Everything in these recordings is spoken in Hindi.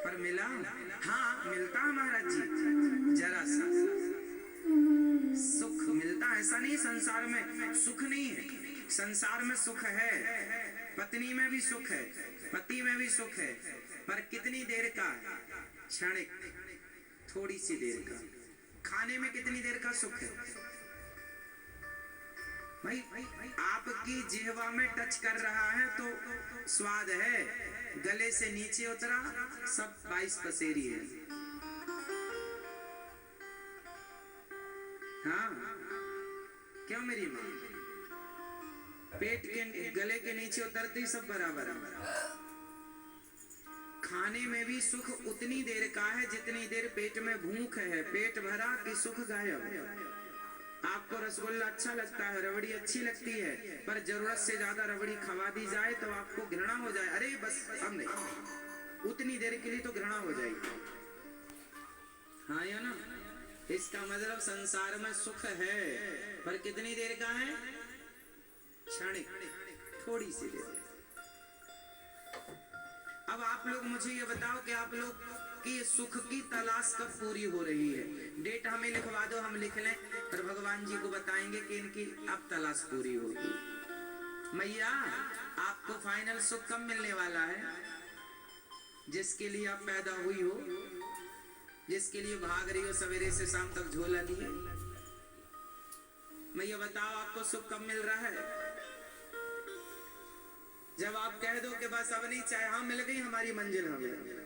पर मिला? हाँ मिलता है महाराज जी, जरा सा सुख मिलता है। ऐसा नहीं संसार में सुख नहीं है, संसार में सुख है, पत्नी में भी सुख है, पति में भी सुख है, पर कितनी देर का? क्षणिक, थोड़ी सी देर का। खाने में कितनी देर का सुख है भाई? आपकी जिह्वा में टच कर रहा है तो स्वाद है, गले से नीचे उतरा सब 22 पसेरी है। हाँ क्यों मेरी माँ? पेट के गले के नीचे उतरते ही सब बराबर है। खाने में भी सुख उतनी देर का है जितनी देर पेट में भूख है। पेट भरा कि सुख गायब। आपको रसगुल्ला अच्छा लगता है, रबड़ी अच्छी लगती है, पर जरूरत से ज्यादा रबड़ी खवा दी जाए तो आपको घृणा हो जाए, अरे बस अब नहीं, उतनी देर के लिए तो घृणा हो जाएगी। हाँ या ना? इसका मतलब संसार में सुख है, पर कितनी देर का है? क्षणिक, थोड़ी सी देर। अब आप लोग मुझे ये बताओ कि आप लोग की सुख की तलाश कब पूरी हो रही है? डेट हमें लिखवा दो, हम लिख लें, और भगवान जी को बताएंगे कि इनकी अब तलाश पूरी होगी। मैया आपको फाइनल सुख कब मिलने वाला है? जिसके लिए आप पैदा हुई हो, जिसके लिए भाग रही हो सवेरे से शाम तक झोला लिए। मैया बताओ आपको सुख कब मिल रहा है? जब आप कह दो कि बस अब नहीं चाहे, हाँ मिल गई हमारी मंजिल हमें।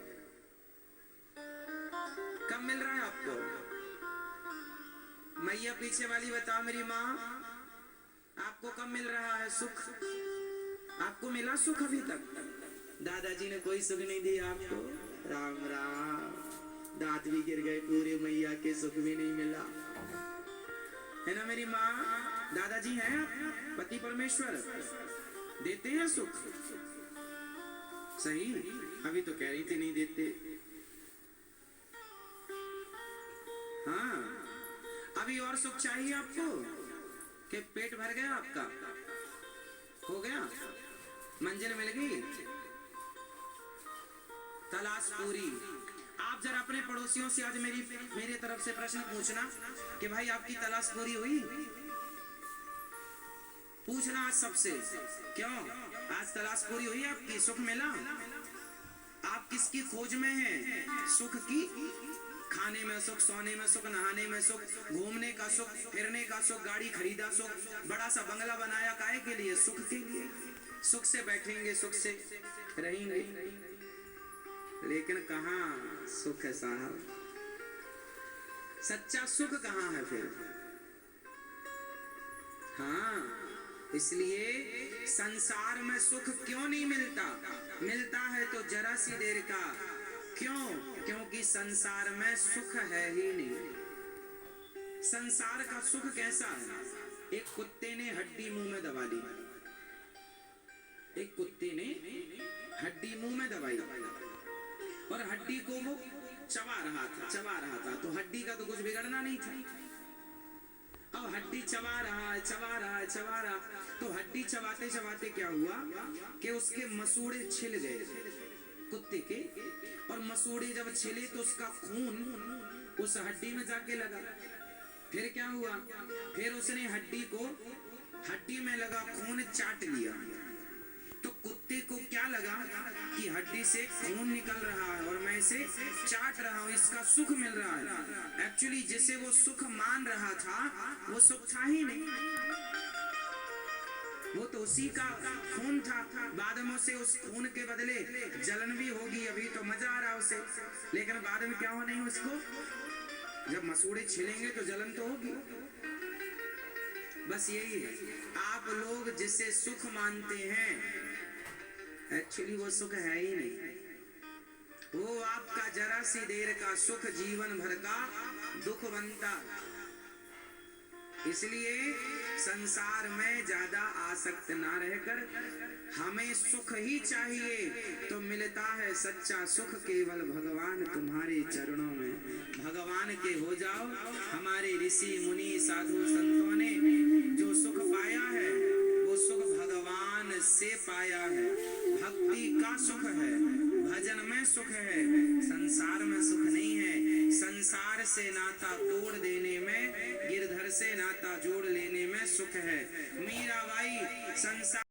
कब मिल रहा है आपको? मैया पीछे वाली बताओ मेरी माँ, आपको कब मिल रहा है सुख? आपको मिला सुख अभी तक? दादाजी ने कोई सुख नहीं दिया आपको? राम राम, दांत भी गिर गए पूरे, मैया के सुख भी नहीं मिला है ना मेरी माँ? दादाजी हैं आप, पति परमेश्वर देते हैं सुख? सही, अभी तो कह रही थी नहीं देते। हाँ अभी और सुख चाहिए आपको? कि पेट भर गया आपका? हो गया? मंजिल मिल गई? तलाश पूरी। आप जरा अपने पड़ोसियों से आज मेरी तरफ से प्रश्न पूछना कि भाई आपकी तलाश पूरी हुई? पूछना आज सबसे, क्यों? आज तलाश पूरी हुई आपकी? सुख मिला? आप किसकी खोज में हैं? सुख की? खाने में सुख, सोने में सुख, नहाने में सुख, घूमने का सुख, फिरने का सुख, गाड़ी खरीदा सुख, बड़ा सा बंगला बनाया काहे के लिए? सुख के लिए। सुख से बैठेंगे, सुख से रहेंगे, लेकिन कहाँ सुख है साहब? सच्चा सुख कहाँ है फिर? हाँ इसलिए संसार में सुख क्यों नहीं मिलता? मिलता है तो जरा सी देर का। क्यों? क्योंकि संसार में सुख है ही नहीं। संसार का सुख कैसा है? एक कुत्ते ने हड्डी मुंह में दबा ली, एक कुत्ते ने हड्डी मुंह में दबाई और हड्डी को वो चबा रहा था, तो हड्डी का तो कुछ बिगड़ना नहीं था। अब हड्डी चबा रहा, तो हड्डी चबाते चबाते क्या हुआ कि उसके मसूड़े छिल गए कुत्ते के, और मसूड़े जब छिले तो उसका खून उस हड्डी में जाके लगा। फिर क्या हुआ? फिर उसने हड्डी में लगा खून चाट लिया। तो कुत्ते को क्या लगा कि हड्डी से खून निकल रहा है और मैं इसे चाट रहा हूँ, इसका सुख मिल रहा है। एक्चुअली जिसे वो सुख मान रहा था वो सुख था ही नहीं, वो तो उसी का खून था। बाद में उसे उस खून के बदले जलन भी होगी, अभी तो मजा आ रहा उसे, लेकिन बाद में क्या होना है उसको? जब मसूड़े छिलेंगे तो जलन तो होगी। बस यही है, आप लोग जिसे सुख मानते हैं एक्चुअली वो सुख है ही नहीं। वो आपका जरा सी देर का सुख जीवन भर का दुख बनता। इसलिए संसार में ज्यादा आसक्त ना रहकर हमें सुख ही चाहिए तो मिलता है सच्चा सुख केवल भगवान तुम्हारे चरणों में। भगवान के हो जाओ। हमारे ऋषि मुनि साधु संतों ने जो सुख पाया है वो सुख भगवान से पाया है। भक्ति का सुख है, भजन में में सुख है, संसार में सुख नहीं है। संसार से नाता तोड़ देने में, गिरधर से नाता जोड़ लेने में सुख है। मीराबाई संसार